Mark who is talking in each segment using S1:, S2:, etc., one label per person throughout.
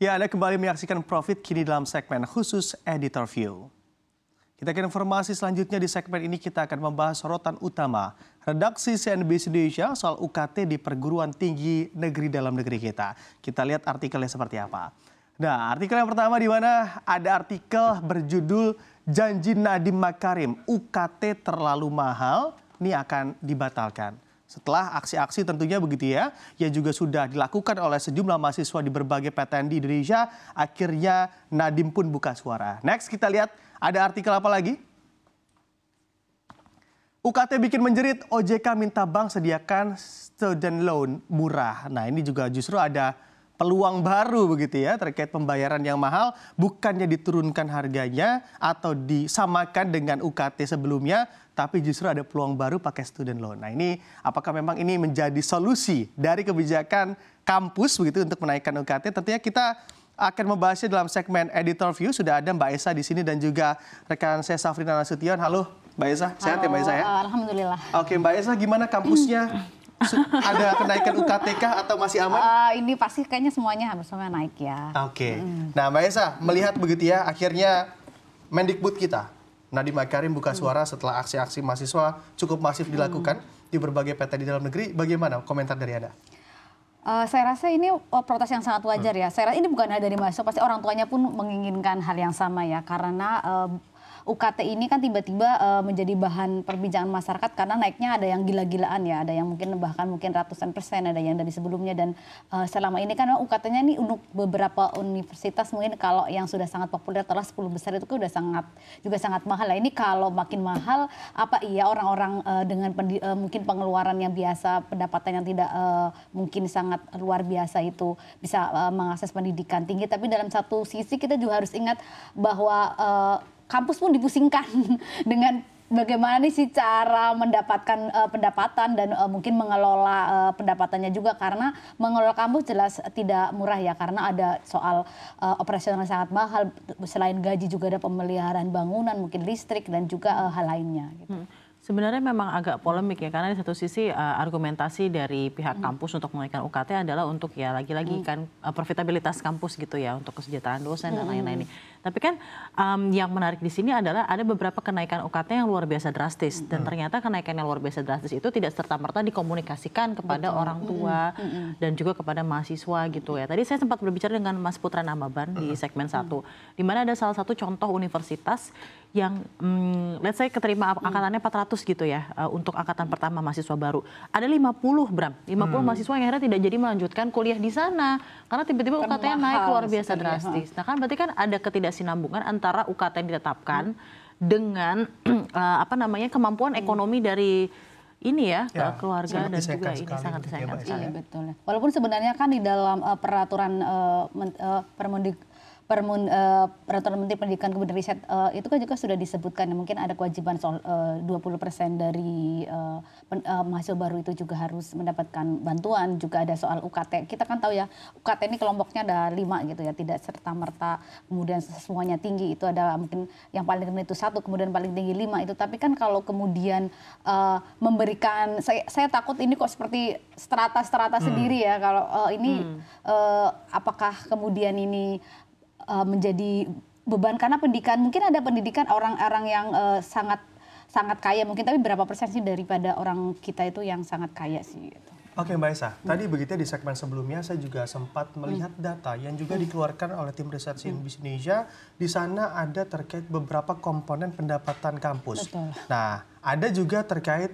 S1: Ya, Anda kembali menyaksikan Profit kini dalam segmen khusus Editor View. Kita ke informasi selanjutnya. Di segmen ini kita akan membahas sorotan utama redaksi CNBC Indonesia soal UKT di perguruan tinggi negeri dalam negeri kita. Kita lihat artikelnya seperti apa. Nah, artikel yang pertama di mana ada artikel berjudul Janji Nadiem Makarim, UKT terlalu mahal, ini akan dibatalkan. Setelah aksi-aksi tentunya begitu ya, yang juga sudah dilakukan oleh sejumlah mahasiswa di berbagai PTN di Indonesia, akhirnya Nadiem pun buka suara. Next kita lihat ada artikel apa lagi? UKT bikin menjerit, OJK minta bank sediakan student loan murah. Nah ini juga justru ada peluang baru begitu ya terkait pembayaran yang mahal, bukannya diturunkan harganya atau disamakan dengan UKT sebelumnya, tapi justru ada peluang baru pakai student loan. Nah ini apakah memang ini menjadi solusi dari kebijakan kampus begitu untuk menaikkan UKT? Tentunya kita akan membahasnya dalam segmen Editor View. Sudah ada Mbak Esa di sini dan juga rekan saya Safrina Nasution. Halo Mbak Esa, sehat ya Mbak Esa ya?
S2: Alhamdulillah.
S1: Oke Mbak Esa, gimana kampusnya? Ada kenaikan UKT kah atau masih aman?
S2: Ini pasti kayaknya semuanya harus naik ya.
S1: Oke. Nah Mbak Esa, melihat begitu ya, akhirnya Mendikbud kita, Nadiem Makarim buka suara setelah aksi-aksi mahasiswa cukup masif dilakukan di berbagai PTN di dalam negeri. Bagaimana komentar dari Anda?
S2: Saya rasa ini protes yang sangat wajar ya. Saya rasa ini bukan hanya dari mahasiswa, pasti orang tuanya pun menginginkan hal yang sama ya. Karena UKT ini kan tiba-tiba menjadi bahan perbincangan masyarakat karena naiknya ada yang gila-gilaan ya, ada yang bahkan ratusan persen, ada yang dari sebelumnya, dan selama ini kan UKT-nya ini untuk beberapa universitas mungkin kalau yang sudah sangat populer telah 10 besar itu udah sangat mahal. Nah, ini kalau makin mahal, apa iya orang-orang dengan mungkin pengeluaran yang biasa, pendapatan yang tidak mungkin sangat luar biasa itu bisa mengakses pendidikan tinggi, tapi dalam satu sisi kita juga harus ingat bahwa kampus pun dipusingkan dengan bagaimana nih sih cara mendapatkan pendapatan dan mungkin mengelola pendapatannya juga, karena mengelola kampus jelas tidak murah ya, karena ada soal operasional yang sangat mahal, selain gaji juga ada pemeliharaan bangunan, mungkin listrik dan juga hal lainnya. Gitu.
S3: Sebenarnya memang agak polemik ya, karena di satu sisi argumentasi dari pihak kampus untuk menaikkan UKT adalah untuk ya lagi-lagi kan profitabilitas kampus gitu ya, untuk kesejahteraan dosen dan lain-lain. Tapi kan yang menarik di sini adalah ada beberapa kenaikan UKT yang luar biasa drastis, dan ternyata kenaikan yang luar biasa drastis itu tidak serta-merta dikomunikasikan kepada orang tua dan juga kepada mahasiswa gitu ya. Tadi saya sempat berbicara dengan Mas Putra Namaban di segmen 1, di mana ada salah satu contoh universitas yang let's say keterima angkatannya 400 gitu ya untuk angkatan pertama mahasiswa baru. Ada 50 mahasiswa yang akhirnya tidak jadi melanjutkan kuliah di sana karena tiba-tiba UKT-nya naik luar biasa drastis. Nah kan berarti kan ada ketidaksinambungan antara UKT yang ditetapkan dengan kemampuan ekonomi dari ini ya keluarga dan juga ini sangat disayangkan sekali.
S2: Iya, betul. Walaupun sebenarnya kan di dalam peraturan Peraturan Menteri Pendidikan Kebudayaan Riset itu kan juga sudah disebutkan ya, mungkin ada kewajiban soal 20% dari mahasiswa baru itu juga harus mendapatkan bantuan, juga ada soal UKT. Kita kan tahu ya, UKT ini kelompoknya ada 5 gitu ya, tidak serta-merta kemudian semuanya tinggi, itu ada mungkin yang paling rendah itu 1, kemudian paling tinggi 5 itu. Tapi kan kalau kemudian memberikan, saya takut ini kok seperti strata-strata sendiri ya, kalau ini apakah kemudian ini menjadi beban, karena pendidikan mungkin ada pendidikan orang-orang yang sangat kaya mungkin, tapi berapa persen sih daripada orang kita itu yang sangat kaya sih gitu.
S1: Oke Mbak Esa, tadi begitu di segmen sebelumnya saya juga sempat melihat data yang juga dikeluarkan oleh tim riset CNBC Indonesia. Di sana ada terkait beberapa komponen pendapatan kampus. Betul. Nah, ada juga terkait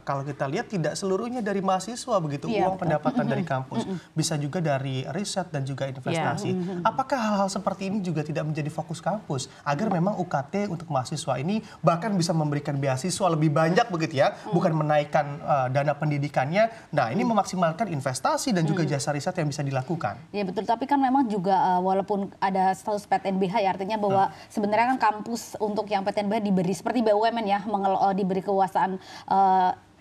S1: kalau kita lihat tidak seluruhnya dari mahasiswa begitu, uang pendapatan dari kampus. Bisa juga dari riset dan juga investasi. Apakah hal-hal seperti ini juga tidak menjadi fokus kampus agar memang UKT untuk mahasiswa ini bahkan bisa memberikan beasiswa lebih banyak begitu ya, bukan menaikkan dana pendidikannya. Nah, ini memaksimalkan investasi dan juga jasa riset yang bisa dilakukan. Iya
S2: betul, tapi kan memang juga walaupun ada status PTNBH ya, artinya bahwa sebenarnya kan kampus untuk yang PTNBH diberi seperti BUMN ya, diberi kekuasaan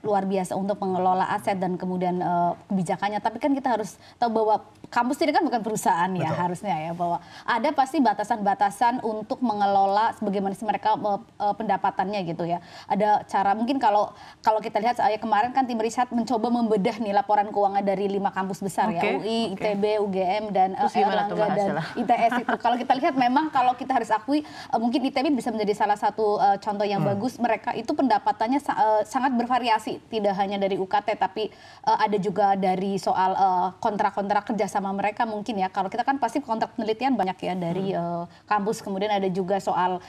S2: luar biasa untuk mengelola aset dan kemudian kebijakannya. Tapi kan kita harus tahu bahwa kampus ini kan bukan perusahaan ya. Betul. Harusnya ya, bahwa ada pasti batasan-batasan untuk mengelola bagaimana sih mereka pendapatannya gitu ya. Ada cara mungkin kalau kita lihat kemarin kan tim riset mencoba membedah nih laporan keuangan dari 5 kampus besar ya, UI, ITB, UGM dan Erlangga dan ITS itu. Kalau kita lihat memang kalau kita harus akui mungkin ITB bisa menjadi salah satu contoh yang bagus. Mereka itu pendapatannya sangat bervariasi, tidak hanya dari UKT tapi ada juga dari soal kontrak-kontrak kerjasama mereka mungkin ya. Kalau kita kan pasti kontrak penelitian banyak ya dari kampus, kemudian ada juga soal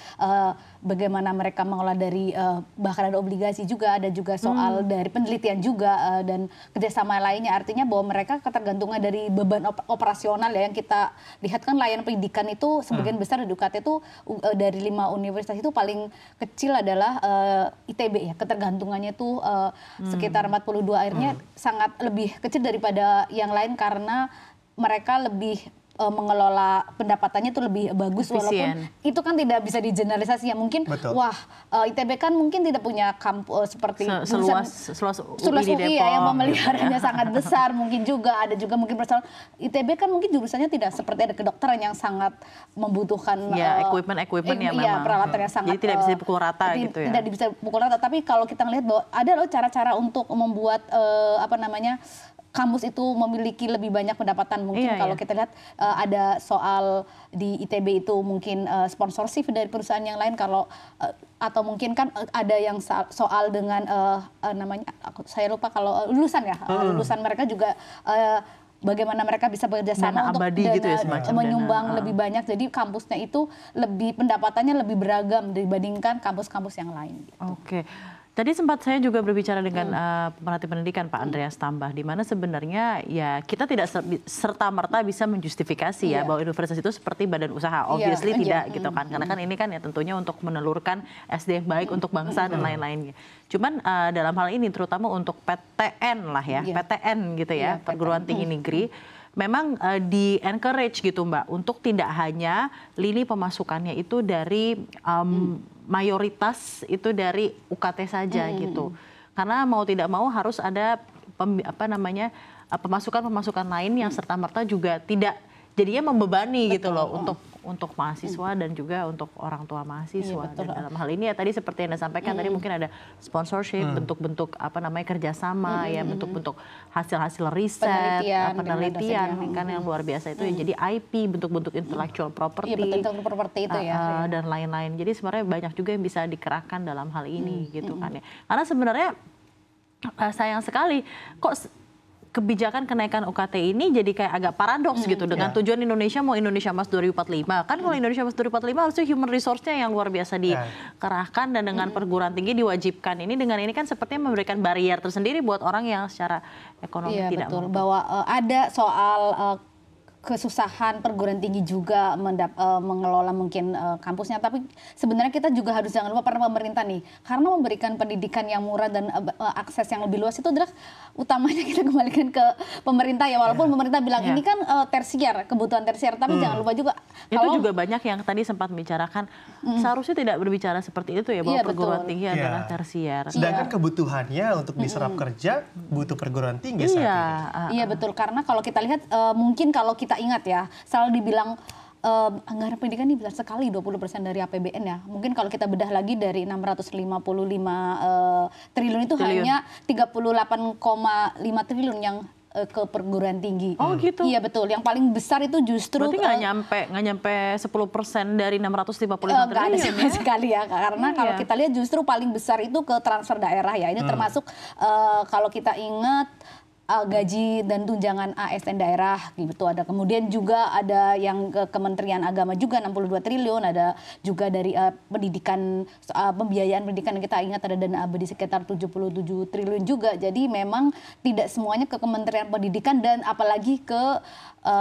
S2: bagaimana mereka mengolah dari bahkan ada obligasi juga, ada juga soal dari penelitian juga dan kerjasama lainnya. Artinya bahwa mereka ketergantungan dari beban operasional ya, yang kita lihat kan layanan pendidikan itu sebagian besar di UKT itu dari 5 universitas itu paling kecil adalah ITB ya, ketergantungannya itu sekitar 42, akhirnya sangat lebih kecil daripada yang lain karena mereka lebih mengelola pendapatannya itu lebih bagus, walaupun itu kan tidak bisa digeneralisasi ya. Mungkin ITB kan mungkin tidak punya kampus seperti seluas UI ya, yang pemeliharannya sangat besar. Mungkin juga ada juga mungkin persoalan ITB kan mungkin jurusannya tidak seperti ada kedokteran yang sangat membutuhkan
S3: equipment ya memang.
S2: Peralatan yang sangat
S3: jadi tidak bisa dipukul rata gitu ya.
S2: Tidak bisa dipukul rata, tapi kalau kita melihat bahwa ada loh cara-cara untuk membuat kampus itu memiliki lebih banyak pendapatan. Mungkin kalau kita lihat ada soal di ITB itu mungkin sponsorship dari perusahaan yang lain, kalau atau mungkin kan ada yang soal dengan namanya saya lupa, kalau lulusan ya, lulusan mereka juga bagaimana mereka bisa bekerja sama untuk
S3: gitu ya,
S2: menyumbang lebih banyak. Jadi kampusnya itu pendapatannya lebih beragam dibandingkan kampus-kampus yang lain.
S3: Oke. Tadi sempat saya juga berbicara dengan pemerhati pendidikan Pak Andreas Tambah, di mana sebenarnya ya kita tidak serta-merta bisa menjustifikasi ya bahwa universitas itu seperti badan usaha. Obviously tidak gitu kan, karena kan ini kan ya tentunya untuk menelurkan SD yang baik untuk bangsa dan lain-lainnya. Cuman dalam hal ini terutama untuk PTN lah ya, PTN gitu ya, perguruan tinggi negeri, memang di-encourage gitu Mbak, untuk tidak hanya lini pemasukannya itu dari mayoritas itu dari UKT saja gitu. Karena mau tidak mau harus ada pemasukan-pemasukan lain yang serta-merta juga tidak jadinya membebani gitu loh untuk mahasiswa dan juga untuk orang tua mahasiswa. Dan dalam hal ini ya tadi seperti yang Anda sampaikan tadi, mungkin ada sponsorship, bentuk-bentuk kerjasama ya, bentuk-bentuk hasil-hasil riset, penelitian kan yang luar biasa itu ya. Jadi IP, bentuk-bentuk intellectual property,
S2: itu ya,
S3: dan lain-lain. Jadi sebenarnya banyak juga yang bisa dikerahkan dalam hal ini gitu kan ya. Karena sebenarnya sayang sekali kok kebijakan kenaikan UKT ini jadi kayak agak paradoks gitu dengan tujuan Indonesia mau Indonesia Emas 2045. Kan kalau Indonesia Emas 2045 harusnya human resource-nya yang luar biasa dikerahkan, dan dengan perguruan tinggi diwajibkan. Ini dengan ini kan sepertinya memberikan barrier tersendiri buat orang yang secara ekonomi tidak mampu.
S2: Bahwa ada soal kesusahan perguruan tinggi juga mengelola mungkin kampusnya, tapi sebenarnya kita juga harus jangan lupa peran pemerintah nih, karena memberikan pendidikan yang murah dan akses yang lebih luas itu adalah utamanya kita kembalikan ke pemerintah ya, walaupun pemerintah bilang ini kan tersier, kebutuhan tersier, tapi jangan lupa juga
S3: itu juga banyak yang tadi sempat membicarakan seharusnya tidak berbicara seperti itu ya, bahwa perguruan tinggi adalah tersier.
S1: Sedangkan kebutuhannya untuk diserap kerja butuh perguruan tinggi saat ini.
S2: Iya betul, karena kalau kita lihat mungkin kalau kita ingat ya, selalu dibilang anggaran pendidikan ini besar sekali, 20% dari APBN ya. Mungkin kalau kita bedah lagi dari 655 triliun itu hanya 38,5 triliun yang ke perguruan tinggi.
S3: Oh gitu?
S2: Iya betul, yang paling besar itu justru
S3: berarti nggak nyampe 10% dari 655 triliun
S2: nggak ada sama sekali ya, karena kalau kita lihat justru paling besar itu ke transfer daerah ya. Ini termasuk kalau kita ingat gaji dan tunjangan ASN daerah gitu ada. Kemudian juga ada yang ke Kementerian Agama juga 62 triliun, ada juga dari pendidikan, pembiayaan pendidikan kita ingat ada dana abadi sekitar 77 triliun juga. Jadi memang tidak semuanya ke Kementerian Pendidikan dan apalagi ke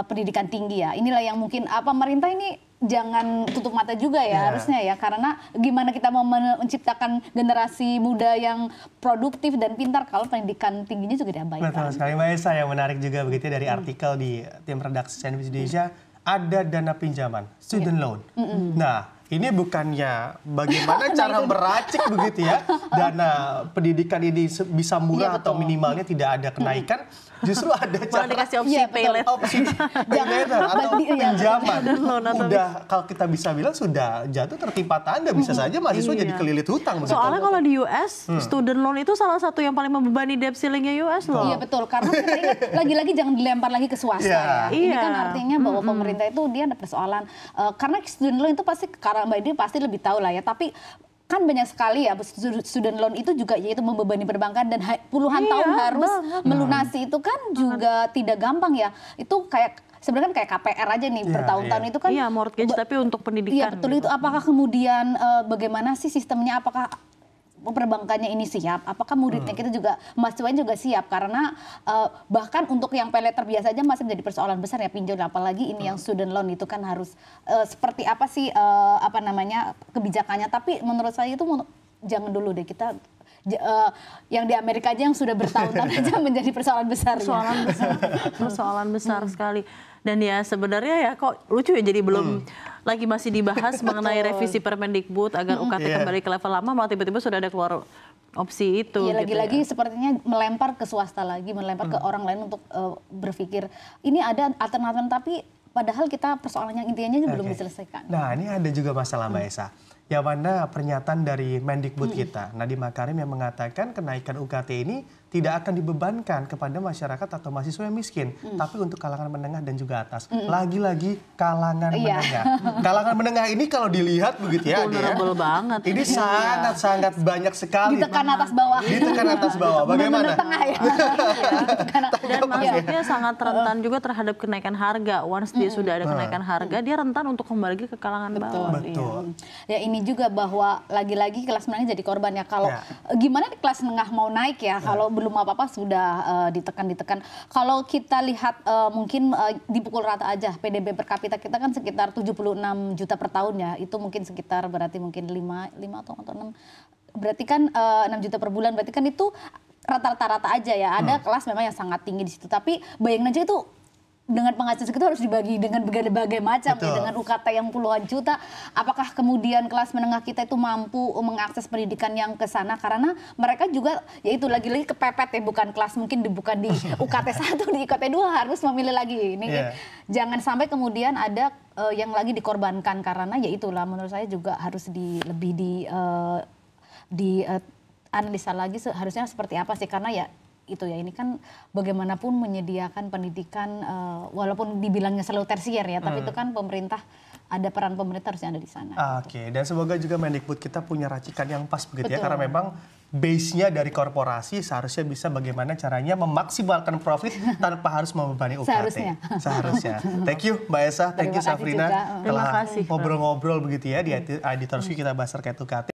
S2: pendidikan tinggi ya. Inilah yang mungkin pemerintah ini jangan tutup mata juga ya harusnya ya, karena gimana kita mau menciptakan generasi muda yang produktif dan pintar kalau pendidikan tingginya juga tidak baik.
S1: Betul sekali Mbak Esa, yang menarik juga begitu dari artikel di tim redaksi CNBC Indonesia, ada dana pinjaman, student loan. Nah, ini bukannya bagaimana cara meracik begitu ya dana pendidikan ini bisa murah atau minimalnya tidak ada kenaikan, justru ada cara
S3: dikasih opsi pay later.
S1: Opsi pay later atau pinjaman. Udah kalau kita bisa bilang sudah jatuh tertimpa tangga, bisa saja mahasiswa jadi kelilit hutang.
S3: Soalnya kalau di US, student loan itu salah satu yang paling membebani debt ceilingnya US loh.
S2: Iya betul, karena kita ingat lagi-lagi jangan dilempar lagi ke swasta ya. Ini kan artinya bahwa pemerintah itu dia ada persoalan, karena student loan itu pasti, karena Mbak Edi pasti lebih tahu lah ya, tapi kan banyak sekali ya student loan itu juga yaitu membebani perbankan dan puluhan tahun harus melunasi, itu kan juga tidak gampang ya. Itu kayak sebenarnya kan kayak KPR aja nih bertahun-tahun itu kan.
S3: Iya, mortgage tapi untuk pendidikan.
S2: Iya betul, itu apakah kemudian bagaimana sih sistemnya, apakah perbankannya ini siap, apakah muridnya kita juga, mahasiswanya juga siap, karena bahkan untuk yang pay later biasa aja masih menjadi persoalan besar ya pinjol, apalagi ini yang student loan itu kan harus seperti apa sih apa namanya kebijakannya. Tapi menurut saya itu jangan dulu deh kita yang di Amerika aja yang sudah bertahun-tahun aja menjadi persoalan besar.
S3: Persoalan besar sekali. Dan ya sebenarnya ya kok lucu ya, jadi belum lagi masih dibahas mengenai revisi Permendikbud agar UKT kembali ke level lama, malah tiba-tiba sudah ada keluar opsi itu.
S2: Iya, lagi-lagi sepertinya melempar ke swasta lagi, melempar ke orang lain untuk berpikir ini ada alternatif, tapi padahal kita persoalan yang intinya belum diselesaikan.
S1: Nah, ini ada juga masalah Mbak Esa. Yang mana pernyataan dari Mendikbud kita, Nadiem Makarim, yang mengatakan kenaikan UKT ini tidak akan dibebankan kepada masyarakat atau mahasiswa yang miskin, tapi untuk kalangan menengah dan juga atas. Lagi-lagi kalangan menengah. Kalangan menengah ini kalau dilihat begitu ya,
S3: vulnerable banget.
S1: ini sangat-sangat banyak sekali.
S2: Ditekan atas bawah.
S1: Ditekan atas bawah. Bagaimana?
S2: Tengah ya.
S3: Dan maksudnya sangat rentan juga terhadap kenaikan harga. Once dia sudah ada kenaikan harga, dia rentan untuk kembali ke kalangan bawah.
S1: Betul.
S2: Ya ini juga bahwa lagi-lagi kelas menengah jadi korban ya. Kalau gimana kelas menengah mau naik ya, kalau belum apa-apa sudah ditekan. Kalau kita lihat mungkin dipukul rata aja, PDB per kapita kita kan sekitar 76 juta per tahun ya. Itu mungkin sekitar berarti mungkin 5 atau 6. Berarti kan 6 juta per bulan, berarti kan itu rata-rata aja ya. Ada kelas memang yang sangat tinggi di situ, tapi bayangin aja itu dengan penghasilan segitu harus dibagi dengan berbagai macam ya, dengan UKT yang puluhan juta. Apakah kemudian kelas menengah kita itu mampu mengakses pendidikan yang ke sana, karena mereka juga ya itu lagi-lagi kepepet ya, bukan kelas mungkin bukan di UKT 1, di UKT 2 harus memilih lagi. Ini jangan sampai kemudian ada yang lagi dikorbankan, karena ya itulah menurut saya juga harus lebih di analisa lagi harusnya seperti apa sih, karena ya itu ya, ini kan bagaimanapun menyediakan pendidikan walaupun dibilangnya selalu tersier ya, tapi itu kan pemerintah, ada peran pemerintah harusnya ada di sana.
S1: Oke, dan semoga juga Mendikbud kita punya racikan yang pas begitu ya, karena memang base-nya dari korporasi seharusnya bisa bagaimana caranya memaksimalkan profit tanpa harus membebani UKT. Seharusnya. Thank you Mbak Esa, thank you Safrina.
S3: Terima kasih.
S1: Ngobrol-ngobrol begitu ya di Editor's View, kita bahas terkait UKT.